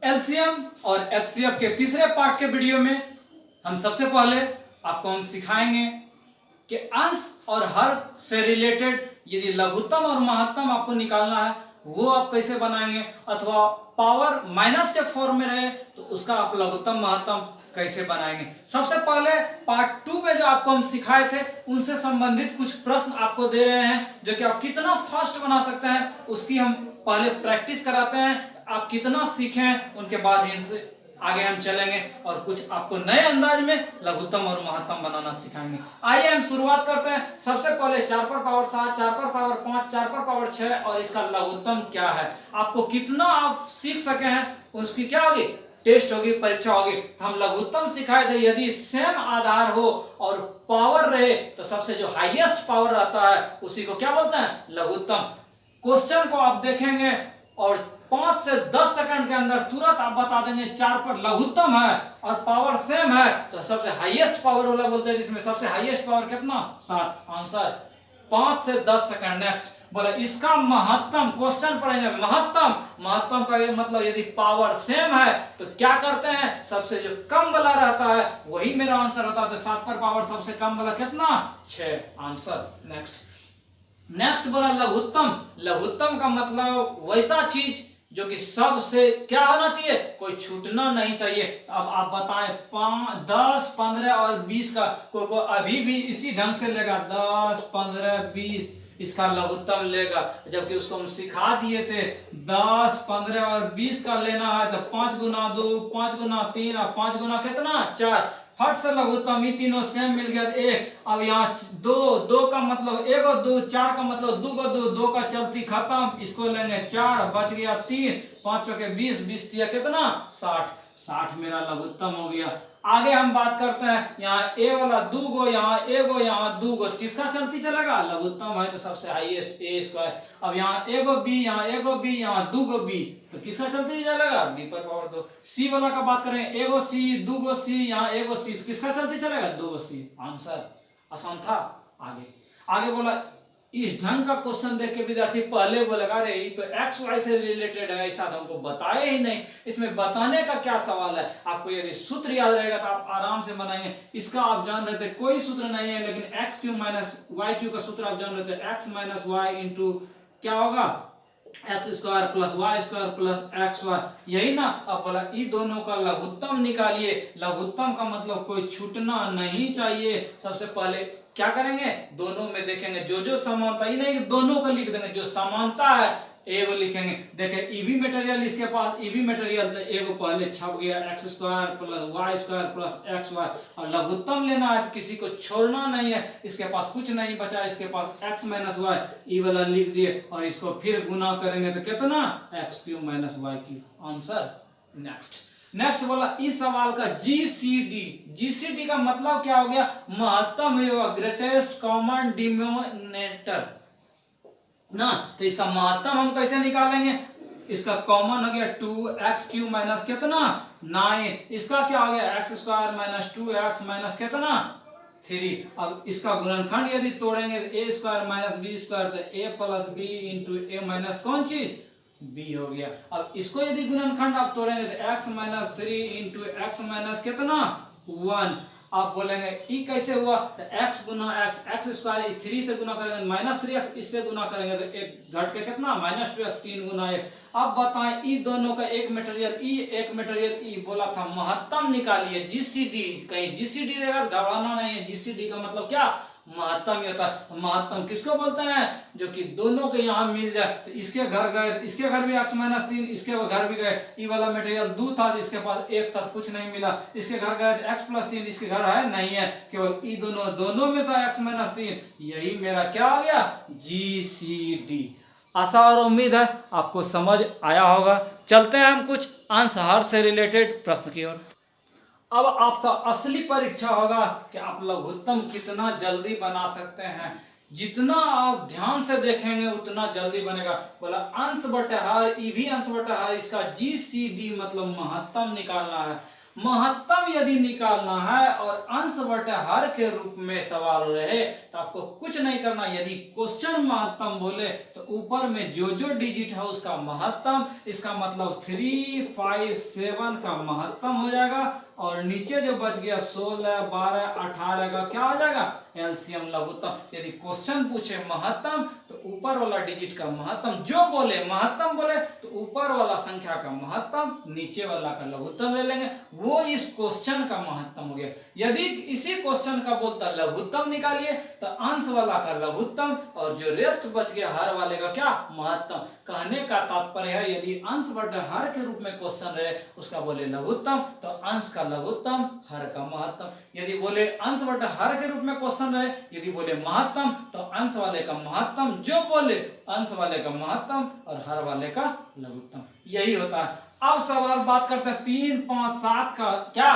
LCM और HCF के तीसरे पार्ट के वीडियो में हम सबसे पहले आपको सिखाएंगे कि अंश और हर से रिलेटेड यदि लघुत्तम और महत्तम आपको निकालना है वो आप कैसे बनाएंगे, अथवा पावर माइनस के फॉर्म में रहे तो उसका आप लघुत्तम महत्तम कैसे बनाएंगे। सबसे पहले पार्ट 2 में जो आपको हम सिखाए थे उनसे संबंधित कुछ प्रश्न आपको दे रहे हैं जो कि आप कितना फास्ट बना सकते हैं उसकी हम पहले प्रैक्टिस कराते हैं। आप कितना सीखें उनके बाद इनसे आगे हम चलेंगे और कुछ आपको नए अंदाज में लघुत्तम और महत्तम बनाना सिखाएंगे। आइए हम शुरुआत करते हैं। सबसे पहले 4 पर पावर 7, 4 पर पावर 5, 4 पर पावर 6 और इसका लघुत्तम क्या है, आपको कितना आप सीख सके हैं उसकी क्या होगी, टेस्ट होगी, परीक्षा होगी। तो हम लघुत्तम सिखाए थे यदि सेम आधार हो और पावर रहे तो सबसे जो हाईएस्ट पावर रहता है उसी को क्या बोलते हैं, लघुत्तम। क्वेश्चन को आप देखेंगे और 5 से 10 सेकंड के अंदर तुरंत आप बता देंगे 4 पर लघुत्तम है और पावर सेम है तो सबसे हाईएस्ट पावर वाला बोलते हैं, जिसमें सबसे हाईएस्ट पावर कितना, 7। आंसर 5 से 10 सेकंड। नेक्स्ट बोला इसका महत्तम, क्वेश्चन पढ़ेंगे महत्तम का ये मतलब यदि पावर सेम है तो क्या करते हैं, सबसे जो कम वाला रहता है वही मेरा आंसर होता है। तो 7 पर पावर सबसे कम वाला कितना, 6। आंसर नेक्स्ट बोला लघुत्तम का मतलब वैसा चीज जो कि सबसे क्या होना चाहिए, कोई छूटना नहीं चाहिए। अब आप बताएं 5, 10, 15 और 20 का को अभी भी इसी ढंग से लेगा, 10, 15, 20 इसका लघुत्तम लेगा, जबकि उसको हम सिखा दिए थे 10, 15 और 20 का लेना है तो 5 गुना 2, 5 गुना 3 और 5 गुना कितना, 4। फट से लघुत्तम, ये तीनों सेम मिल गया 1। अब यहाँ 2 का मतलब 1 और 2, 4 का मतलब 2 को 2 का चलती खत्म, इसको लेंगे 4, बच गया 3, 5 चौके 20, 20 दिया कितना, 60 मेरा लघुत्तम हो गया। आगे हम बात करते हैं, यहाँ ए वाला 2 गो, यहाँ 1 गो, यहाँ 2 गो, किसका चलती चलेगा, लघुत्तम है तो सबसे हाईएस्ट ए स्क्वायर। अब यहाँ 1 गो बी, यहाँ 1 गो बी, यहाँ 2 गो बी तो किसका चलती चलेगा, बी पर पावर 2। सी वाला का बात करें, 1 गो सी, 2 गो सी, यहाँ 1 गो सी तो किसका चलती चलेगा, 2 गो सी। आंसर आसान था। आगे बोला इस ढंग का क्वेश्चन देख के विद्यार्थी पहले बोलेगा अरे ये तो एक्स वाई से रिलेटेड है, ऐसा तो हमको बताया ही नहीं, इसमें बताने का क्या सवाल है। आपको यदि सूत्र याद रहेगा तो आप आराम से बनाएंगे। इसका आप जान रहे थे कोई सूत्र नहीं है, लेकिन x cube minus y cube का सूत्र आप जान रहे थे, एक्स माइनस वाई इंटू क्या होगा, x square plus y square plus x y, यही ना। अब बोला ये दोनों का लघुत्तम निकालिए। लघुत्तम का मतलब कोई छूटना नहीं चाहिए। सबसे पहले क्या करेंगे, दोनों में देखेंगे जो समानता, ही नहीं दोनों का लिख देंगे, जो समानता है ए वो लिखेंगे। देखे ईवी मटेरियल इसके पास, ईवी मटेरियल तो ए को पहले छप गया, x square plus y square plus x y. और लघुत्तम लेना है तो किसी को छोड़ना नहीं है, इसके पास कुछ नहीं बचा, इसके पास एक्स माइनस वाई, ई वाला लिख दिए और इसको फिर गुना करेंगे तो कितना, x cube minus y cube. Answer next बोला इस सवाल का जीसीडी का मतलब क्या हो गया, महत्तम होगा, ग्रेटेस्ट कॉमन डिनोमिनेटर ना। तो इसका महत्तम हम कैसे निकालेंगे, इसका कॉमन हो गया 2x क्यू माइनस कितना, 9। इसका क्या हो गया, x square minus 2x minus कितना, 3। अब इसका गुणनखंड यदि तोड़ेंगे तो ए स्क्वायर माइनस बी स्क्वायर तो ए प्लस बी इंटू ए माइनस कौन चीज, बी हो गया। अब इसको यदि गुणनखंड आप तोड़ेंगे तो x minus 3 into x minus कितना, 1। आप बोलेंगे ई कैसे हुआ, तो x गुना x स्क्वायर 3 से गुना करेंगे माइनस 3x, इससे गुना करेंगे तो एक घट के कितना, माइनस 2x, 3 गुना 1। अब बताएं ई दोनों का एक मटेरियल ई, एक मटेरियल ई, बोला था महत्तम निकालिए जीसीडी। कहीं जीसीडी रहेगा घबराना नहीं है, जीसीडी का मतलब क्या, महत्तम ही होता है। महत्तम किसको बोलते हैं, जो कि दोनों के यहाँ मिल जाए। तो इसके घर गए, इसके घर भी x माइनस 3, इसके घर भी गए, ई वाला मटेरियल 2 था, इसके पास 1 था, कुछ नहीं मिला, इसके घर गए x प्लस 3, इसके घर है नहीं है, केवल ई दोनों में था x माइनस 3, यही मेरा क्या आ गया, जीसीडी। आशा और उम्मीद है आपको समझ आया होगा। चलते हैं हम कुछ अंश हर से रिलेटेड प्रश्न की ओर। अब आपका असली परीक्षा होगा कि आप लघुत्तम कितना जल्दी बना सकते हैं। जितना आप ध्यान से देखेंगे उतना जल्दी बनेगा। बोला अंश बटे हर, ई भी अंश बटे हर, इसका जीसीडी मतलब महत्तम निकालना है। महत्तम यदि निकालना है और अंश बटे हर के रूप में सवाल रहे तो आपको कुछ नहीं करना। यदि क्वेश्चन महत्तम बोले तो ऊपर में जो जो डिजिट है उसका महत्तम, इसका मतलब 3, 5, 7 का महत्तम हो जाएगा और नीचे जो बच गया 16, 12, 18 का क्या हो जाएगा एलसीएम लघुत्तम। यदि क्वेश्चन पूछे महत्तम तो ऊपर वाला डिजिट का महत्तम, जो बोले महत्तम बोले तो ऊपर वाला संख्या का महत्तम, नीचे वाला का लघुत्तम ले लेंगे, वो इस क्वेश्चन का महत्तम हो गया। यदि इसी क्वेश्चन का बोलता लघुत्तम निकालिए तो अंश वाला का लघुत्तम और जो रेस्ट बच गया हर वाले का क्या महत्तम। कहने का तात्पर्य है यदि अंश बटे हर के रूप में क्वेश्चन रहे उसका बोले लघुत्तम तो अंश का लघुत्तम, हर का महत्तम। यदि बोले अंश बटे हर के रूप में क्वेश्चन रहे, यदि बोले महत्तम तो अंश वाले का महत्तम, जो बोले अंश वाले का महत्तम और हर वाले का लघुत्तम, यही होता है। अब सवाल बात करते हैं 3, 5, 7 का क्या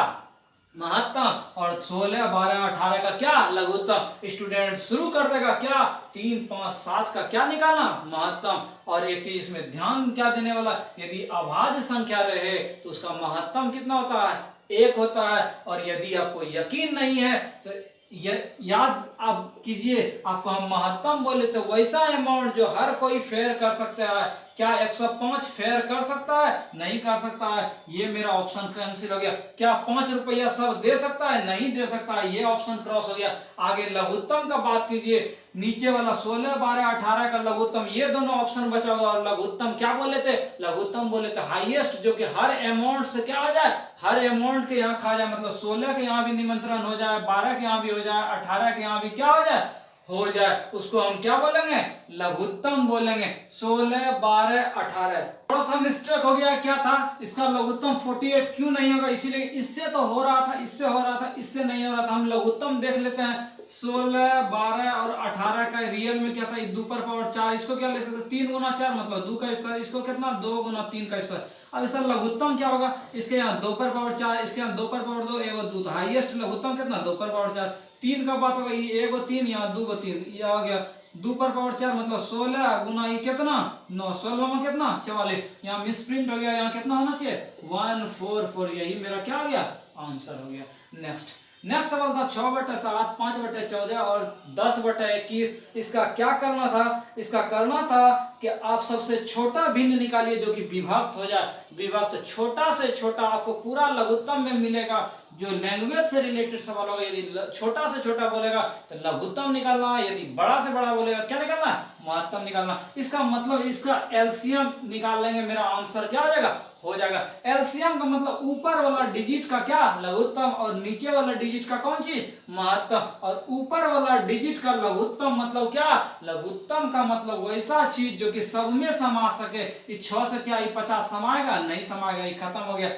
महत्तम और 16, 12, 18 का क्या लघुत्तम। स्टूडेंट शुरू कर देगा क्या 3, 5, 7 का क्या निकालना महत्तम। और एक चीज इसमें ध्यान क्या देने वाला, यदि अभाज्य संख्या रहे तो उसका महत्तम कितना होता है 1 होता है। और यदि आपको यकीन नहीं है तो याद आप कीजिए, आपको हम महत्तम बोले तो वैसा अमाउंट जो हर कोई फेयर कर सकता है। क्या 105 फेयर कर सकता है? नहीं कर सकता है, ये मेरा ऑप्शन कैंसिल हो गया। क्या 5 रुपया सब दे सकता है? नहीं दे सकता है, ये ऑप्शन क्रॉस हो गया। आगे लघुत्तम का बात कीजिए, नीचे वाला 16, 12, 18 का लघुत्तम, ये दोनों ऑप्शन बचा हुआ। और लघुत्तम क्या बोले थे? लघुत्तम बोले थे हाईएस्ट, जो कि हर अमाउंट से क्या हो जाए, हर अमाउंट के यहाँ खा जाए। मतलब 16 के यहाँ भी निमंत्रण हो जाए, 12 के यहाँ भी हो जाए, 18 के यहाँ भी क्या हो जाए, हो जाए, उसको हम क्या बोलेंगे? लघुत्तम बोलेंगे। 16, 12, 18 थोड़ा सा मिस्टेक हो गया, क्या था इसका लघुत्तम 48 क्यों नहीं होगा? इसीलिए इससे तो हो रहा था, इससे हो रहा था, इससे नहीं हो रहा था। हम लघुत्तम देख लेते हैं। 16, 12 और 18 का रियल में क्या था, 2 पर पावर 4, इसको क्या ले सकते 3 गुना 4 मतलब 2 का स्क्वायर, इसको कितना 2 गुना 3 का स्क्वायर। अब इसका लघुत्तम क्या होगा? इसके यहाँ 2 पर पावर 4, इसके यहाँ 2 पर पावर 2, एगो 2, तो हाईएस्ट लघुत्तम कितना 2 पर पावर 4। 3 का बात होगा, ये एगो 3, यहाँ 2 को 3, ये आ गया 2 पर पावर 4 मतलब 16 गुना ये कितना 9, 16 में कितना 44, यहाँ मिस प्रिंट हो गया, यहाँ कितना होना चाहिए 144, यही मेरा क्या हो गया आंसर हो गया। नेक्स्ट सवाल था 6/7, 5/14 और 10/21। इसका क्या करना था? इसका करना था कि आप सबसे छोटा भिन्न निकालिए जो कि विभक्त हो जाए। विभक्त छोटा से छोटा आपको पूरा लघुत्तम में मिलेगा। जो लैंग्वेज से रिलेटेड सवाल होगा, यदि छोटा से छोटा बोलेगा तो लघुत्तम निकालना है, यदि बड़ा से बड़ा बोलेगा क्या निकालना है? महत्तम निकालना। इसका मतलब इसका एलसीएम निकाल लेंगे, मेरा आंसर क्या हो जाएगा? हो जाएगा। एलसीएम का मतलब ऊपर वाला डिजिट का क्या लघुत्तम और नीचे वाला डिजिट का कौन चीज महत्तम। और ऊपर वाला डिजिट का लघुत्तम मतलब क्या? लघुत्तम का मतलब वैसा चीज जो कि सब में समा सके। इस 6 से क्या 50 समाएगा? नहीं समाएगा, ये खत्म हो गया।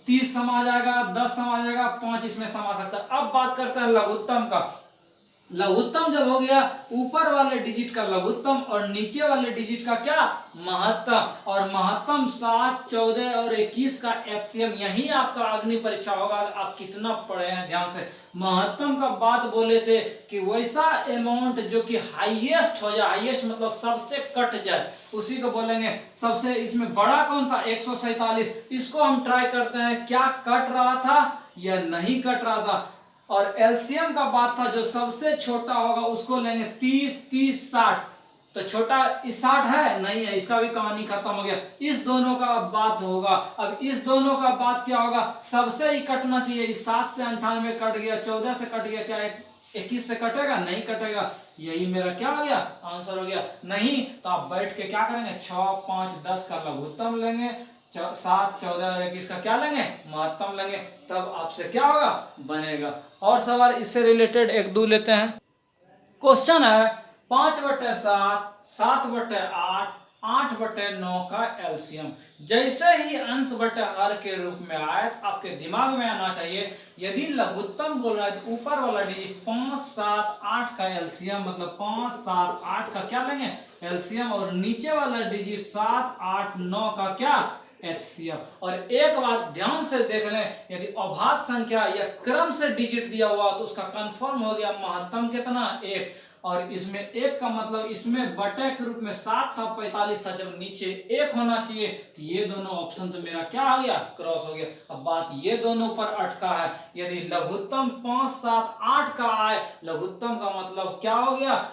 30 समा जाएगा, 10 समा जाएगा, 5 इसमें समा सकता है। अब बात करते हैं लघुत्तम का। लघुत्तम जब हो गया, ऊपर वाले डिजिट का लघुत्तम और नीचे वाले डिजिट का क्या महत्तम। और महत्तम 7, 14 और 21 का एचसीएम, यही आपका अग्नि परीक्षा होगा। आप कितना पढ़े हैं ध्यान से। महत्तम का बात बोले थे कि वैसा अमाउंट जो कि हाईएस्ट हो जाए, हाईएस्ट मतलब सबसे कट जाए, उसी को बोलेंगे सबसे। इसमें बड़ा कौन था? 147। इसको हम ट्राई करते हैं, क्या कट रहा था या नहीं कट रहा था। और एलसीएम का बात था, जो सबसे छोटा होगा उसको लेंगे 30, 30, 60। तो छोटा इस 60 है नहीं है, इसका भी कहानी खत्म हो गया। इस दोनों का अब बात होगा। अब इस दोनों का बात क्या होगा? सबसे ही कटना चाहिए। इस 7 से 98 कट गया, 14 से कट गया, क्या 21 से कटेगा? नहीं कटेगा, यही मेरा क्या हो गया आंसर हो गया। नहीं तो आप बैठ के क्या करेंगे? 6, 5, 10 का लघुत्तम लेंगे, 7, 14 और 21 का क्या लेंगे? महत्तम लेंगे, तब आपसे क्या होगा बनेगा। और सवाल इससे रिलेटेड 1-2 लेते हैं। क्वेश्चन है 5/7, 7/8, 8/9 का एलसीएम। जैसे ही अंश बटे हर के रूप में आए आपके दिमाग में आना चाहिए, यदि लघुत्तम बोल रहा है तो ऊपर वाला डिजिट 5, 7, 8 का एलसीएम मतलब 5, 7, 8 का क्या लेंगे एलसीएम। और नीचे वाला डिजिट 7, 8, 9 का क्या एचसीएम। और एक बात ध्यान से देख लें, यदि अभाज्य संख्या या क्रम से डिजिट दिया हुआ तो उसका कंफर्म हो गया महत्तम कितना 1। और इसमें 1 का मतलब इसमें बटे के रूप में 7 था, 45 था, जब नीचे 1 होना चाहिए तो ये दोनों ऑप्शन तो मेरा क्या आ गया, क्रॉस हो गया। अब बात ये दोनों पर अटका है, यदि लघुत्तम 5, 7, 8 का आए, लघुत्तम का मतलब क्या हो गया,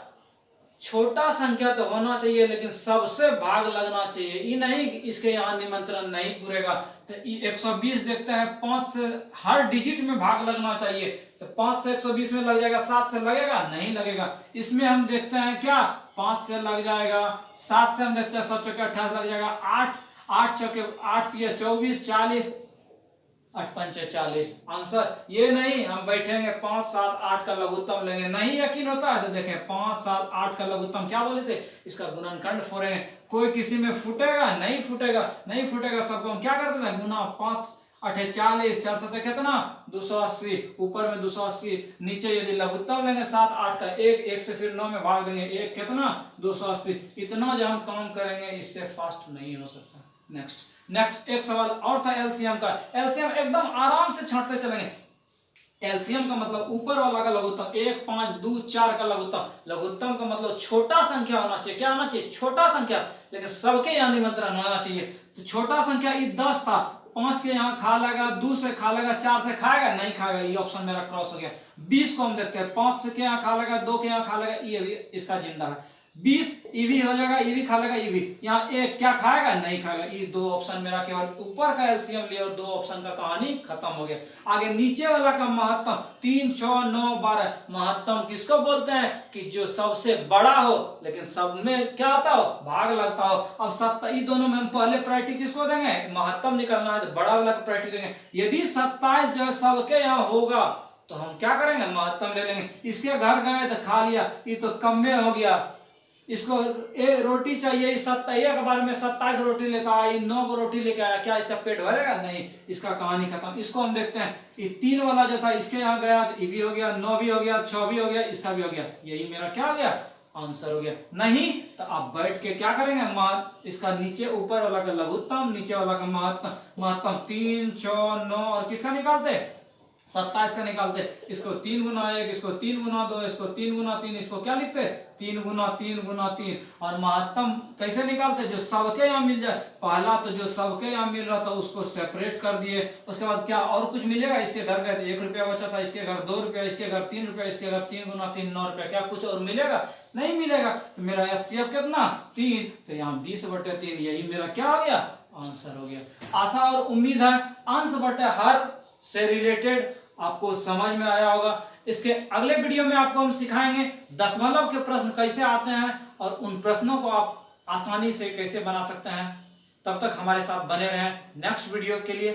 छोटा संख्या तो होना चाहिए लेकिन सबसे भाग लगना चाहिए, ये नहीं कि इसके यहाँ निमंत्रण नहीं पूरेगा। तो 120 देखते हैं, 5 से हर डिजिट में भाग लगना चाहिए, तो 5 से 120 में लग जाएगा, 7 से लगेगा नहीं लगेगा। इसमें हम देखते हैं क्या, 5 से लग जाएगा, 7 से हम देखते हैं 7 चौके 28 लग जाएगा, 8 चौके 8 तिया 24, 40, 8 पंचे 40 आंसर। ये नहीं हम बैठेंगे 5, 7, 8 का लघुत्तम लेंगे, नहीं यकीन होता है तो देखें 5, 7, 8 का लघुत्तम क्या बोले थे, इसका गुणनखंड फोड़ेंगे, कोई किसी में फूटेगा नहीं फूटेगा, नहीं फूटेगा, सबको हम क्या करते हैं गुना, 5 8 40, 4 7 कितना 280, ऊपर में 280, नीचे यदि लघुत्तम लेंगे 7, 8 का 1 से फिर 9 में भाग देंगे, 1 कितना 280, इतना जो हम काम करेंगे इससे फास्ट नहीं हो सकता। नेक्स्ट एक सवाल और था एलसीएम का, एलसीएम एकदम आराम से छांटते चलेंगे। एलसीएम का मतलब ऊपर वाला का लघुत्तम, 1, 5, 2, 4 का लघुत्तम, लघुत्तम का मतलब छोटा संख्या होना चाहिए, क्या होना चाहिए, छोटा संख्या, लेकिन सबके यहाँ निमंत्रण होना चाहिए। तो छोटा संख्या ये 10 था, 5 के यहाँ खा लेगा, 2 से खा लेगा, 4 से खाएगा नहीं खाएगा, ये ऑप्शन मेरा क्रॉस हो गया। 20 को हम देखते हैं, 5 से के यहाँ खा लेगा, 2 के यहाँ खा लेगा, ये भी इसका जिंदा है। 20 ईवी हो जाएगा, ईवी खा लेगा, ईवी यहाँ 1 क्या खाएगा नहीं खाएगा, ये 2 ऑप्शन मेरा केवल ऊपर का एलसीएम लिया और 2 ऑप्शन का कहानी खत्म हो गया। आगे नीचे वाला का महत्तम 3, 6, 9, 12, महत्तम किसको बोलते हैं कि जो सबसे बड़ा हो लेकिन सब में क्या आता हो, भाग लगता हो। अब 27 दोनों में हम पहले प्रायोरिटी किसको देंगे, महत्तम निकलना है तो बड़ा वाला को प्रायोरिटी देंगे। यदि 27 जो है सबके यहाँ होगा तो हम क्या करेंगे, महत्तम ले लेंगे। इसके घर गए तो खा लिया, ये तो कम में हो गया, इसको एक रोटी चाहिए, एक बार में 27 रोटी लेता है, 9 को रोटी लेके आया, क्या इसका पेट भरेगा, नहीं, इसका कहानी खत्म। इसको हम देखते हैं, ये 3 वाला जो था इसके यहाँ गया तो ये भी हो गया, 9 भी हो गया, 6 भी हो गया, इसका भी हो गया, यही मेरा क्या हो गया, आंसर हो गया। नहीं तो आप बैठ के क्या करेंगे, इसका नीचे ऊपर वाला का लघुत्तम, नीचे वाला का महत्तम 3, 6, 9 और किसका निकालते, 27 का निकालते। इसको 3 गुना 1, इसको 3 गुना 2, इसको 3 गुना 3, इसको क्या लिखते, 3 गुना 3 गुना 3। और महत्तम कैसे निकालते, जो सबके यहाँ मिल जाए, पहला तो जो सबके यहाँ मिल रहा था उसको सेपरेट कर दिए, उसके बाद क्या और कुछ मिलेगा, इसके घर गए तो 1 रुपया बचा था, इसके घर 2 रुपया, इसके घर 3 रुपया, इसके घर 3 गुना 3 9 रुपया, क्या कुछ और मिलेगा, नहीं मिलेगा। तो मेरा एचसीएफ कितना 3, तो यहाँ 20/3, यही मेरा क्या हो गया, आंसर हो गया। आशा और उम्मीद है अंश बटे हर से रिलेटेड आपको समझ में आया होगा। इसके अगले वीडियो में आपको हम सिखाएंगे दशमलव के प्रश्न कैसे आते हैं और उन प्रश्नों को आप आसानी से कैसे बना सकते हैं। तब तक हमारे साथ बने रहें नेक्स्ट वीडियो के लिए।